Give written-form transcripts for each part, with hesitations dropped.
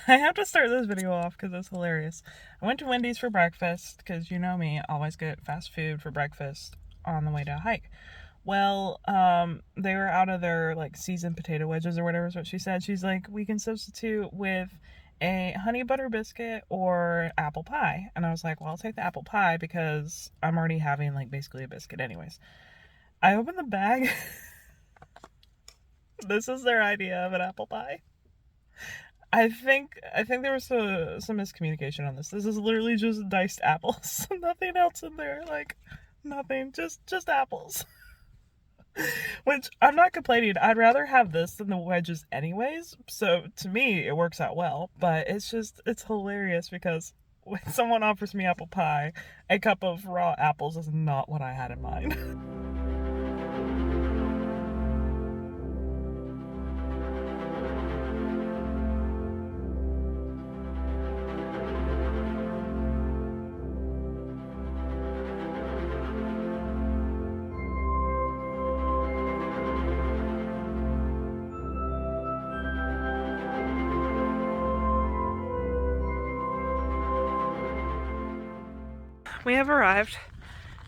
I have to start this video off because it's hilarious. I went to Wendy's for breakfast because you know me, always get fast food for breakfast on the way to a hike. Well, they were out of their like seasoned potato wedges or whatever is what she said. She's like, we can substitute with a honey butter biscuit or apple pie. And I was like, well, I'll take the apple pie because I'm already having like basically a biscuit anyways. I opened the bag. This is their idea of an apple pie. I think there was some miscommunication on this. This is literally just diced apples. Nothing else in there. Like, nothing. Just apples. Which, I'm not complaining. I'd rather have this than the wedges anyways. So, to me, it works out well. But it's hilarious because when someone offers me apple pie, a cup of raw apples is not what I had in mind. We have arrived,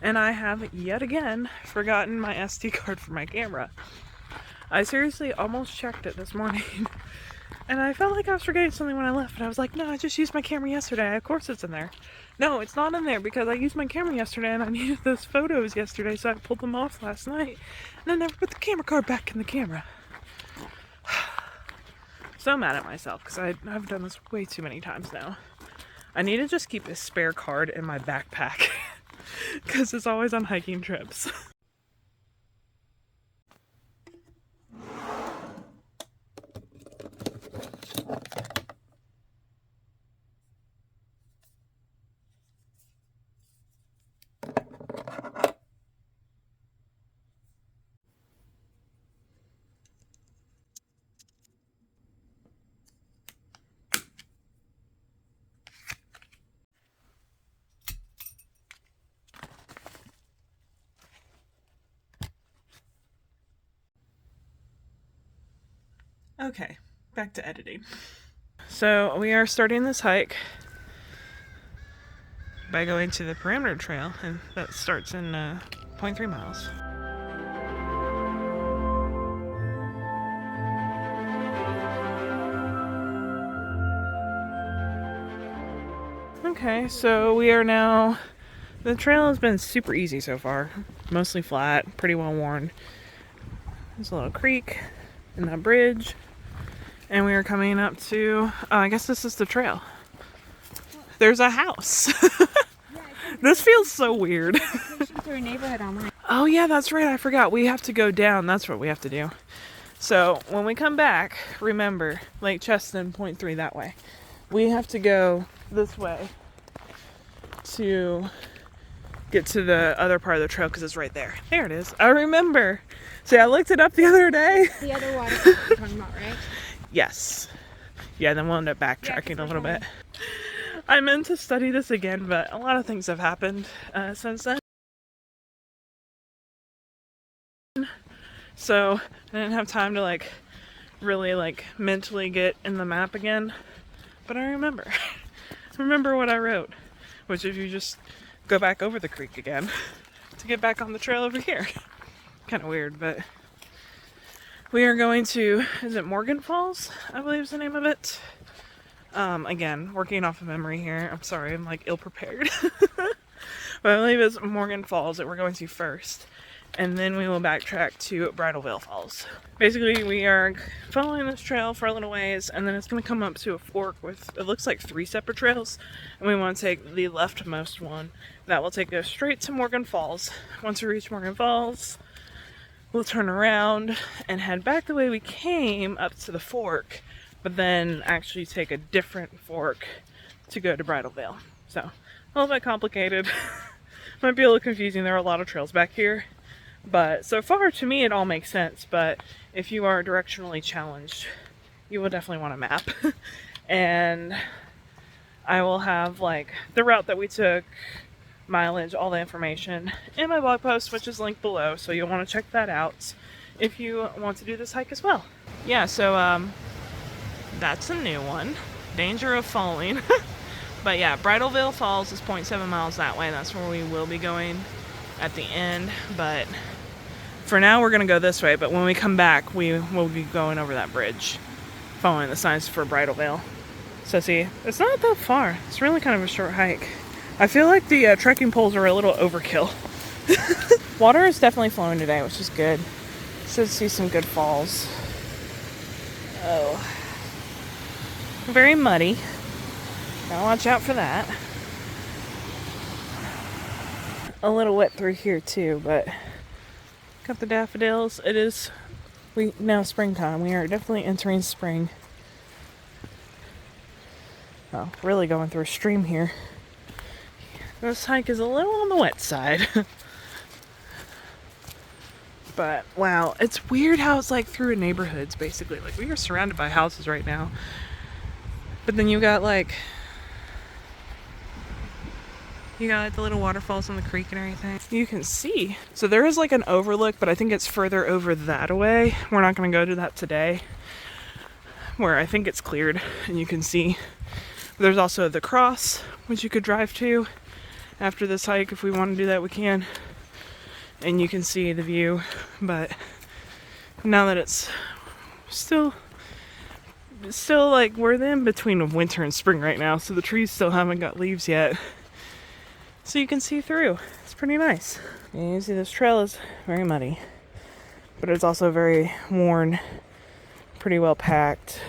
and I have yet again forgotten my SD card for my camera. I seriously almost checked it this morning, and I felt like I was forgetting something when I left, but I was like, no, I just used my camera yesterday. Of course it's in there. No, it's not in there because I used my camera yesterday, and I needed those photos yesterday, so I pulled them off last night, and I never put the camera card back in the camera. So mad at myself because I've done this way too many times now. I need to just keep a spare card in my backpack because it's always on hiking trips. Okay, back to editing. So we are starting this hike by going to the perimeter trail, and that starts in 0.3 miles. Okay, so we are now, the trail has been super easy so far, mostly flat, pretty well worn. There's a little creek and that bridge. And we are coming up to, I guess this is the trail. There's a house. This feels so weird. Oh yeah, that's right. I forgot. We have to go down. That's what we have to do. So when we come back, remember, Lake Cheston, 0.3 that way. We have to go this way to get to the other part of the trail because it's right there. There it is. I remember. See, I looked it up the other day. The other waterfall you're talking about, right? Yes. Yeah, then we'll end up backtracking a little bit. I meant to study this again, but a lot of things have happened since then. So I didn't have time to really mentally get in the map again. But I remember. Remember what I wrote. Which if you just go back over the creek again to get back on the trail over here. Kind of weird, but we are going to, is it Morgan Falls? I believe is the name of it. Again, working off of memory here. I'm sorry, I'm like ill-prepared. But I believe it's Morgan Falls that we're going to first. And then we will backtrack to Bridalveil Falls. Basically, we are following this trail for a little ways, and then it's going to come up to a fork with, it looks like 3 separate trails. And we want to take the leftmost one. That will take us straight to Morgan Falls. Once we reach Morgan Falls, we'll turn around and head back the way we came up to the fork, but then actually take a different fork to go to Bridalveil. So, a little bit complicated. Might be a little confusing. There are a lot of trails back here. But so far, to me, it all makes sense. But if you are directionally challenged, you will definitely want a map. And I will have the route that we took, mileage, all the information in my blog post, which is linked below. So you'll want to check that out if you want to do this hike as well. Yeah, so that's a new one. danger of falling. But yeah, Bridalveil Falls is 0.7 miles that way. That's where we will be going at the end. But for now, we're going to go this way. But when we come back, we will be going over that bridge, following the signs for Bridalveil. So see, it's not that far. It's really kind of a short hike. I feel like the trekking poles are a little overkill. Water is definitely flowing today, which is good. Should see some good falls. Oh. Very muddy. Gotta watch out for that. A little wet through here too, but got the daffodils. It is now springtime. We are definitely entering spring. Oh, really going through a stream here. This hike is a little on the wet side. But wow, it's weird how it's like through neighborhoods basically. Like we are surrounded by houses right now. But then you got like the little waterfalls on the creek and everything. You can see. So there is like an overlook, but I think it's further over that way. We're not going to go to that today. Where I think it's cleared and you can see. There's also the cross, which you could drive to after this hike. If we want to do that, we can. And you can see the view. But now that it's still like we're in between of winter and spring right now, so the trees still haven't got leaves yet. So you can see through. It's pretty nice. And you see this trail is very muddy, but it's also very worn, pretty well packed.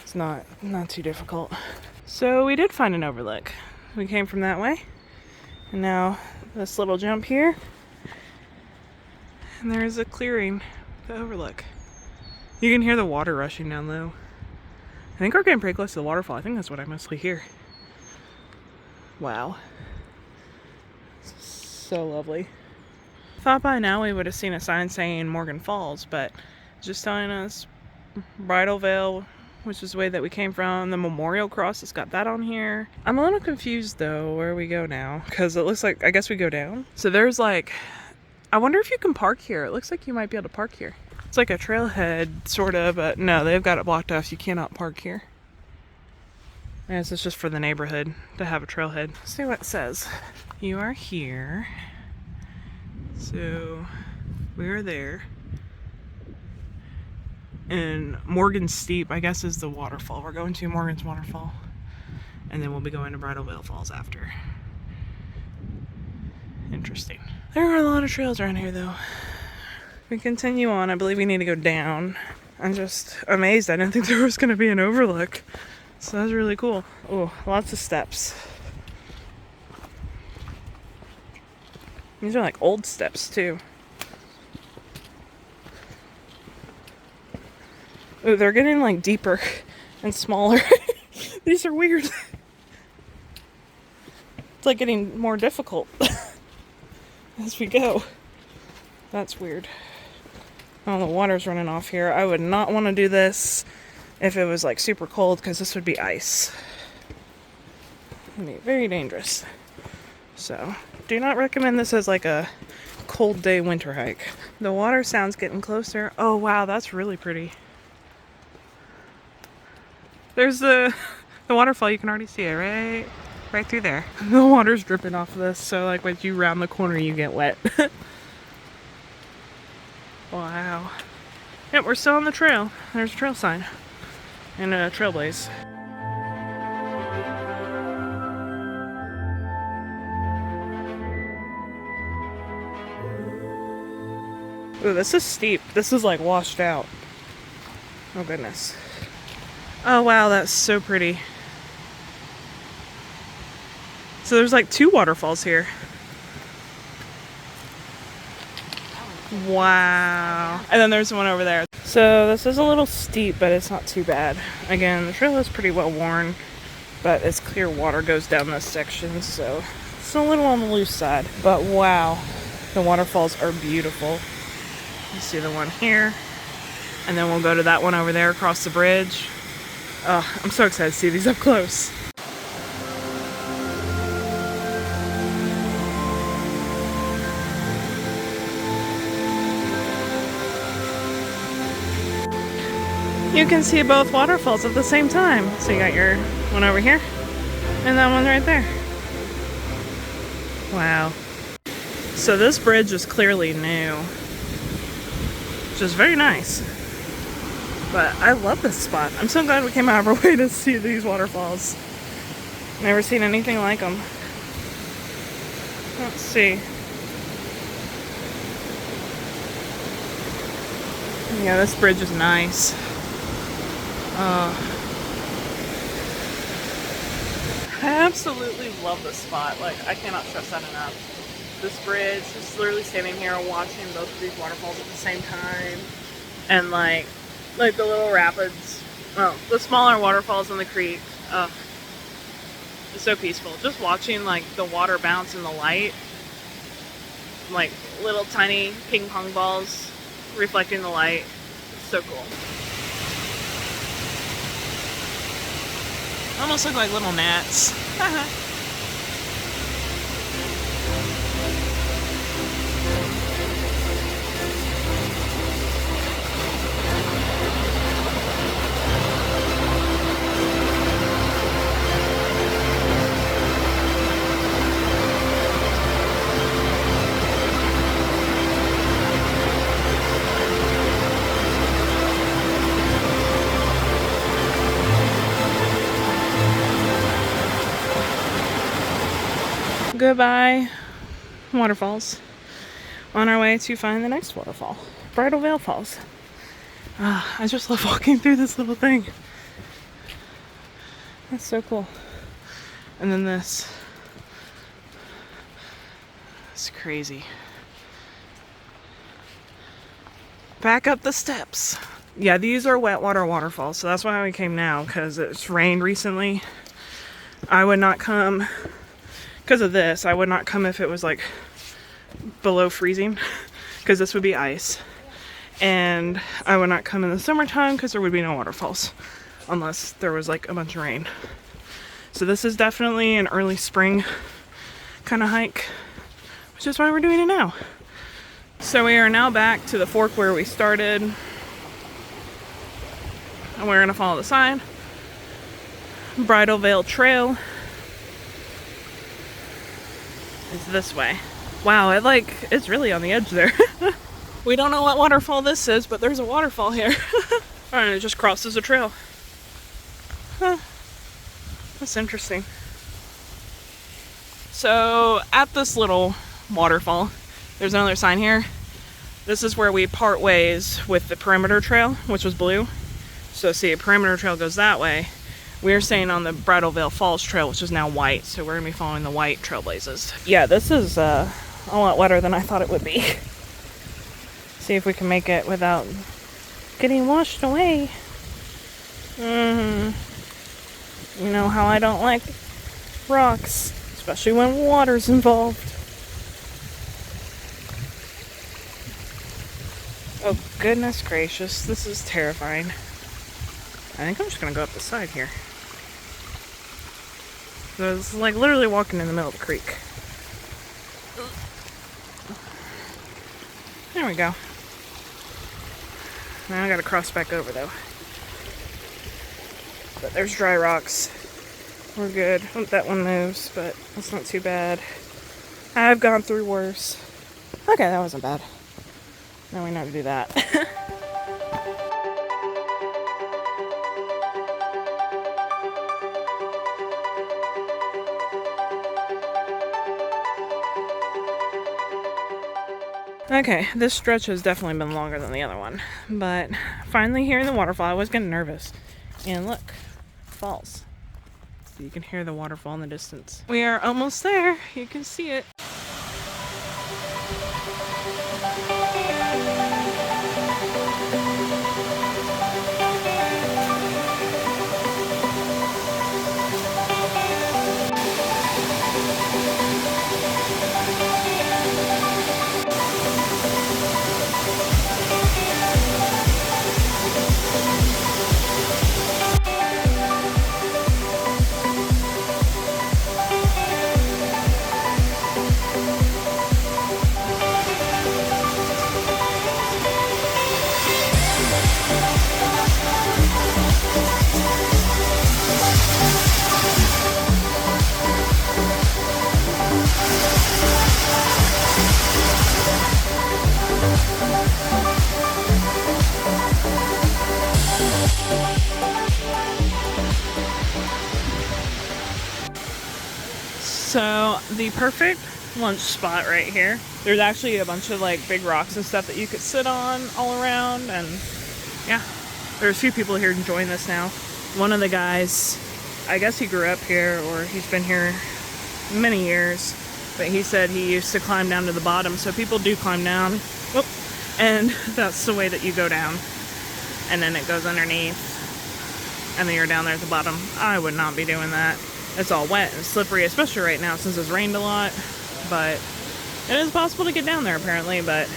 It's not too difficult. So we did find an overlook. We came from that way, and now this little jump here, and there is a clearing, the overlook. You can hear the water rushing down low. I think we're getting pretty close to the waterfall. I think that's what I mostly hear. Wow. So lovely. Thought by now we would have seen a sign saying Morgan Falls, but just telling us Bridalveil, which is the way that we came from. The memorial cross, it's got that on here. I'm a little confused though where we go now, because it looks like, I guess we go down. So there's like, I wonder if you can park here. It looks like you might be able to park here. It's like a trailhead, sort of, but no, they've got it blocked off. You cannot park here. I guess it's just for the neighborhood to have a trailhead. Let's see what it says. You are here. So, we are there. And Morgan's Steep, I guess, is the waterfall. We're going to Morgan's Waterfall. And then we'll be going to Bridalveil Falls after. Interesting. There are a lot of trails around here, though. We continue on. I believe we need to go down. I'm just amazed. I didn't think there was going to be an overlook. So that's really cool. Oh, lots of steps. These are like old steps too. Oh, they're getting like deeper and smaller. These are weird. It's like getting more difficult as we go. That's weird. Oh, the water's running off here. I would not want to do this if it was like super cold, because this would be ice. It'd be very dangerous. So, do not recommend this as like a cold day winter hike. The water sound's getting closer. Oh wow, that's really pretty. There's the waterfall. You can already see it right through there. The water's dripping off of this, so like when you round the corner you get wet. Wow. Yep, we're still on the trail. There's a trail sign and a trailblaze. Ooh, this is steep. This is like washed out. Oh goodness. Oh wow, that's so pretty. So there's like 2 waterfalls here. Wow. And then there's one over there. So this is a little steep, but it's not too bad. Again, the trail is pretty well worn, but it's clear water goes down this section, so it's a little on the loose side. But wow, the waterfalls are beautiful. You see the one here, and then we'll go to that one over there across the bridge. Oh, I'm so excited to see these up close. You can see both waterfalls at the same time. So you got your one over here and that one right there. Wow. So this bridge is clearly new, which is very nice. But I love this spot. I'm so glad we came out of our way to see these waterfalls. Never seen anything like them. Let's see. Yeah, this bridge is nice. I absolutely love this spot. Like, I cannot stress that enough. This bridge, just literally standing here watching both of these waterfalls at the same time. And like the little rapids. Oh, the smaller waterfalls in the creek. It's so peaceful. Just watching like the water bounce in the light. Like little tiny ping pong balls reflecting the light. It's so cool. Almost look like little gnats. Goodbye, waterfalls. On our way to find the next waterfall, Bridal Veil Falls. I just love walking through this little thing. That's so cool. And then this. It's crazy. Back up the steps. Yeah, these are wet water waterfalls, so that's why we came now, because it's rained recently. I would not come. Because of this, I would not come if it was like below freezing, because this would be ice. And I would not come in the summertime because there would be no waterfalls unless there was like a bunch of rain. So this is definitely an early spring kind of hike, which is why we're doing it now. So we are now back to the fork where we started, and we're gonna follow the sign. Bridal Veil Trail is this way. Wow, it's really on the edge there. We don't know what waterfall this is, but there's a waterfall here. And it just crosses a trail. Huh. That's interesting. So at this little waterfall, there's another sign here. This is where we part ways with the perimeter trail, which was blue. So see, a perimeter trail goes that way. We're staying on the Bridal Veil Falls trail, which is now white, so we're gonna be following the white trailblazes. Yeah, this is a lot wetter than I thought it would be. See if we can make it without getting washed away. You know how I don't like rocks, especially when water's involved. Oh goodness gracious, this is terrifying. I think I'm just gonna go up the side here. So it's like literally walking in the middle of the creek. There we go. Now I gotta cross back over though. But there's dry rocks. We're good. Oh, that one moves, but that's not too bad. I've gone through worse. Okay, that wasn't bad. Now we know how to do that. Okay, this stretch has definitely been longer than the other one, but finally hearing the waterfall, I was getting nervous. And look, falls. So you can hear the waterfall in the distance. We are almost there. You can see it. So the perfect lunch spot right here. There's actually a bunch of like big rocks and stuff that you could sit on all around, and yeah, there's a few people here enjoying this now. One of the guys, I guess he grew up here or he's been here many years, but he said he used to climb down to the bottom. So people do climb down. Whoop, and that's the way that you go down, and then it goes underneath, and then you're down there at the bottom. I would not be doing that. It's all wet and slippery, especially right now since it's rained a lot, but it is possible to get down there apparently, but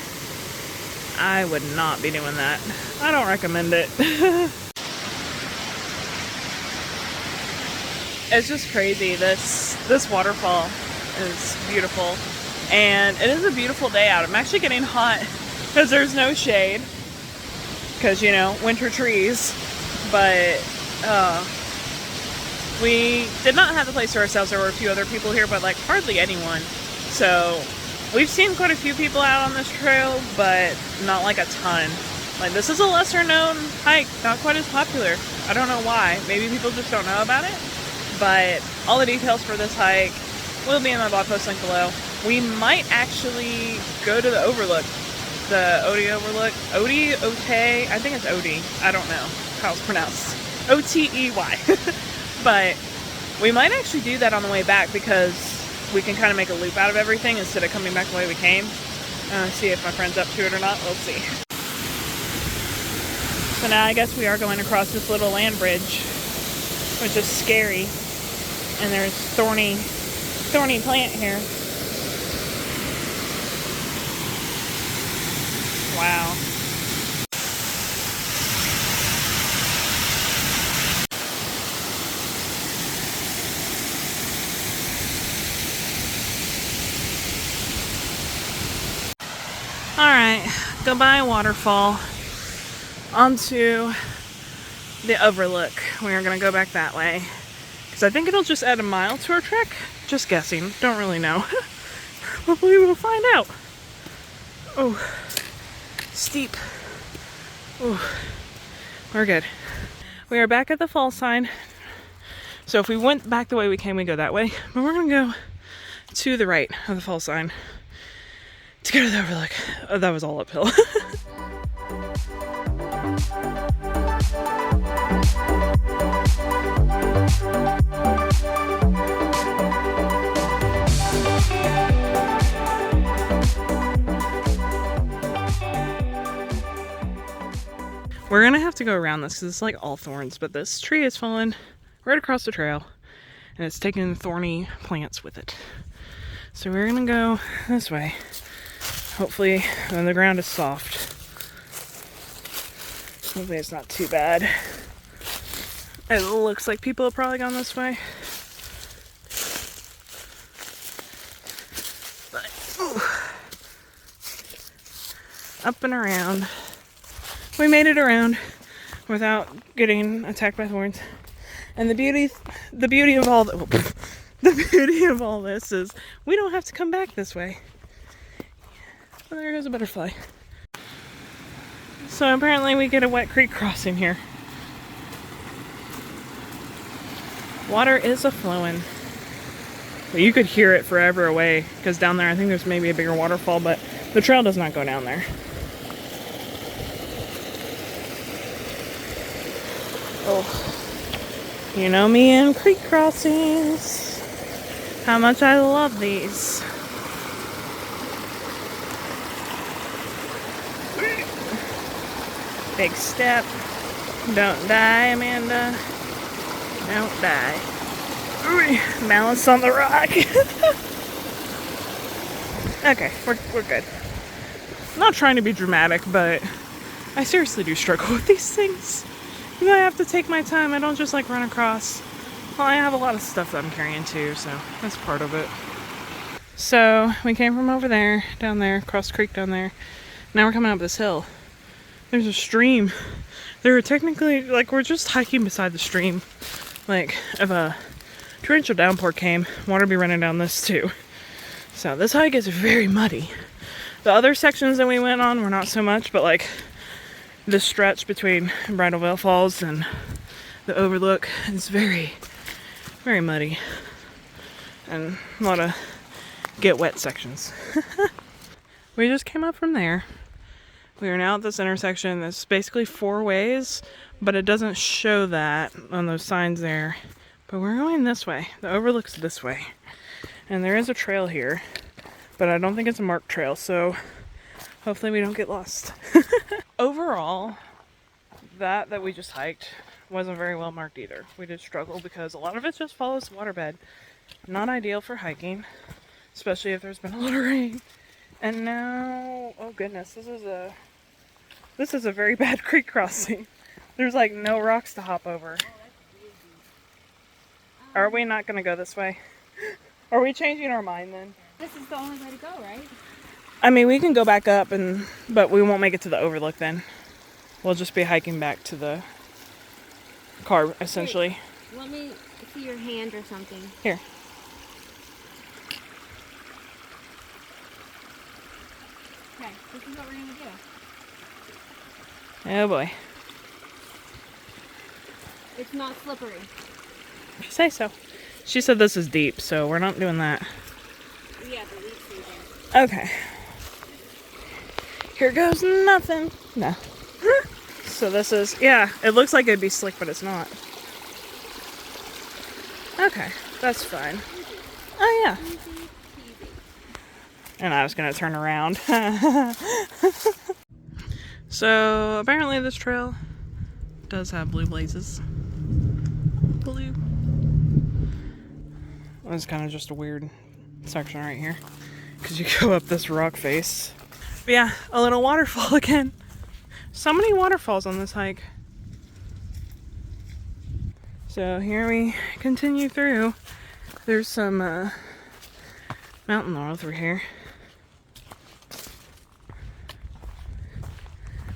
I would not be doing that. I don't recommend it. It's just crazy. This waterfall is beautiful, and it is a beautiful day out. I'm actually getting hot because there's no shade, because, you know, winter trees, but we did not have the place to ourselves. There were a few other people here, but like hardly anyone. So we've seen quite a few people out on this trail, but not like a ton. Like, this is a lesser known hike, not quite as popular. I don't know why. Maybe people just don't know about it. But all the details for this hike will be in my blog post link below. We might actually go to the overlook, the Odie Overlook. Odie, Otey, I think it's Odie. I don't know how it's pronounced. O-T-E-Y. But we might actually do that on the way back, because we can kind of make a loop out of everything instead of coming back the way we came. See if my friend's up to it or not. We'll see. So now I guess we are going across this little land bridge, which is scary. And there's thorny plant here. Wow. Alright, goodbye waterfall. Onto the overlook. We are going to go back that way, because I think it'll just add a mile to our trek. Just guessing. Don't really know. Hopefully we'll find out. Oh, steep. Oh, we're good. We are back at the fall sign. So if we went back the way we came, we go that way. But we're going to go to the right of the fall sign to go to the overlook. Oh, that was all uphill. We're gonna have to go around this because it's like all thorns, but this tree has fallen right across the trail and it's taken thorny plants with it. So we're gonna go this way. Hopefully the ground is soft. Hopefully it's not too bad. It looks like people have probably gone this way. But, up and around. We made it around without getting attacked by thorns. And the beauty of all this is we don't have to come back this way. Oh, there goes a butterfly. So apparently we get a wet creek crossing here. Water is a-flowing. But you could hear it forever away, because down there I think there's maybe a bigger waterfall, but the trail does not go down there. Oh, you know me and creek crossings. How much I love these. Big step. Don't die, Amanda. Don't die. Ooh, balance on the rock. Okay, we're good. I'm not trying to be dramatic, but I seriously do struggle with these things. You know, I have to take my time. I don't just like run across. Well, I have a lot of stuff that I'm carrying too, so that's part of it. So we came from over there, down there, across the creek down there. Now we're coming up this hill. There's a stream. There are technically, like, we're just hiking beside the stream. Like, if a torrential downpour came, water would be running down this too. So this hike is very muddy. The other sections that we went on were not so much, but like this stretch between Bridal Falls and the overlook is very, very muddy. and a lot of get wet sections. We just came up from there. We are now at this intersection. It's basically 4 ways, but it doesn't show that on those signs there. But we're going this way. The overlook's this way. And there is a trail here, but I don't think it's a marked trail, so hopefully we don't get lost. Overall, that we just hiked wasn't very well marked either. We did struggle because a lot of it just follows the waterbed. Not ideal for hiking, especially if there's been a lot of rain. And now, oh goodness, this is a very bad creek crossing. There's like no rocks to hop over. Are we not gonna go this way? Are we changing our mind then? This is the only way to go, right? I mean, we can go back up, but we won't make it to the overlook then. We'll just be hiking back to the car, essentially. Wait, let me see your hand or something. Here. Okay, this is what we're gonna do. Oh boy. It's not slippery. If you say so. She said this is deep, so we're not doing that. Yeah, the leaf season. Okay. Here goes nothing. No. So this is, yeah, it looks like it'd be slick, but it's not. Okay, that's fine. Oh yeah. And I was gonna turn around. So apparently this trail does have blue blazes. Blue. It's kind of just a weird section right here because you go up this rock face. But yeah, a little waterfall again. So many waterfalls on this hike. So here we continue through. There's some mountain laurel through here.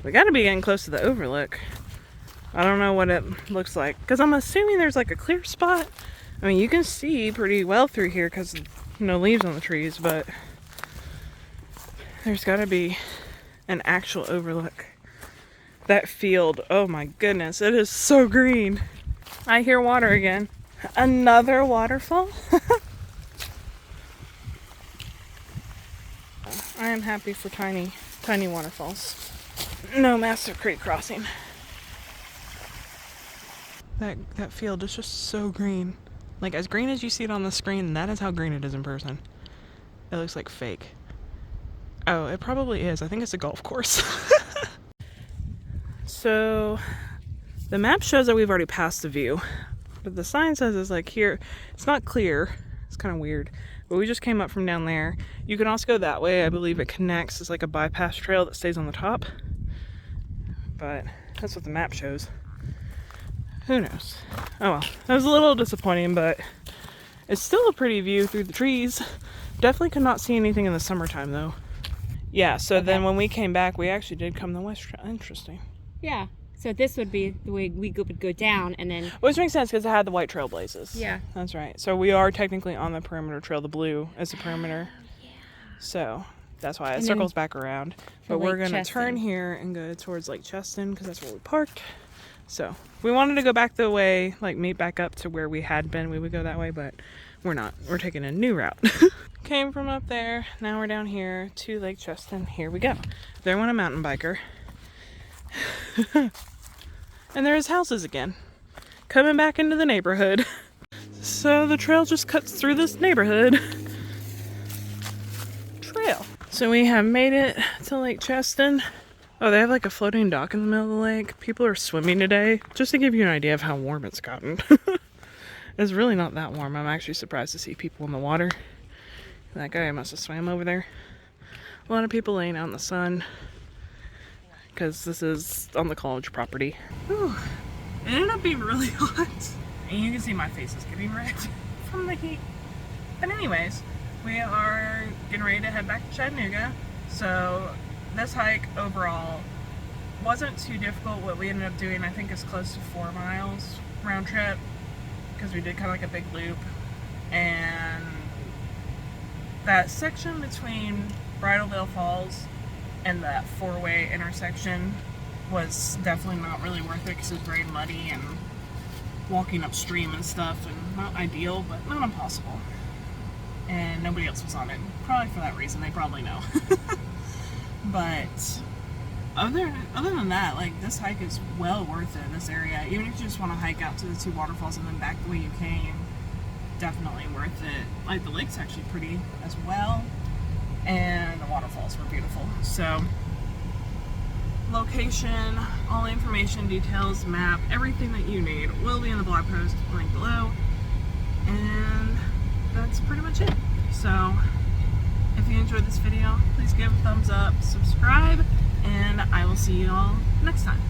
We gotta be getting close to the overlook. I don't know what it looks like because I'm assuming there's like a clear spot. I mean, you can see pretty well through here because no leaves on the trees, but there's gotta be an actual overlook. That field, oh my goodness, it is so green. I hear water again. Another waterfall? I am happy for tiny waterfalls. No massive creek crossing. That field is just so green. Like as green as you see it on the screen, that is how green it is in person. It looks like fake. Oh, it probably is. I think it's a golf course. So the map shows that we've already passed the view, but the sign says it's like here. It's not clear. It's kind of weird. But we just came up from down there. You can also go that way. I believe it connects. It's like a bypass trail that stays on the top. But that's what the map shows. Who knows? Oh well. That was a little disappointing, but it's still a pretty view through the trees. Definitely could not see anything in the summertime though. Yeah, so okay. Then when we came back, we actually did come the west trail. Interesting. Yeah. So this would be the way we would go down and then... Which makes sense because it had the white trailblazes. Yeah. That's right. So we are technically on the perimeter trail. The blue is the perimeter. Yeah. So that's why it circles back around. But we're going to turn here and go towards Lake Cheston because that's where we parked. So if we wanted to go back the way, like meet back up to where we had been, we would go that way, but we're not. We're taking a new route. Came from up there. Now we're down here to Lake Cheston. Here we go. There went a mountain biker. And there's houses again. Coming back into the neighborhood. So the trail just cuts through this neighborhood. Trail. So we have made it to Lake Cheston. Oh, they have like a floating dock in the middle of the lake. People are swimming today. Just to give you an idea of how warm it's gotten. It's really not that warm. I'm actually surprised to see people in the water. That guy must have swam over there. A lot of people laying out in the sun. Because this is on the college property. Whew. It ended up being really hot. And you can see my face is getting red from the heat. But anyways, we are getting ready to head back to Chattanooga. So this hike overall wasn't too difficult. What we ended up doing, I think, is close to 4 miles round trip. Because we did kind of like a big loop. And that section between Bridalveil Falls and that 4-way intersection was definitely not really worth it because it was very muddy and walking upstream and stuff, and not ideal, but not impossible. and nobody else was on it. Probably for that reason. They probably know. But other than that, like, this hike is well worth it in this area. Even if you just want to hike out to the 2 waterfalls and then back the way you came, definitely worth it. Like, the lake's actually pretty as well, and the waterfalls were beautiful. So, location, all the information, details, map, everything that you need will be in the blog post linked below. And that's pretty much it. So, if you enjoyed this video, please give a thumbs up, subscribe, and I will see you all next time.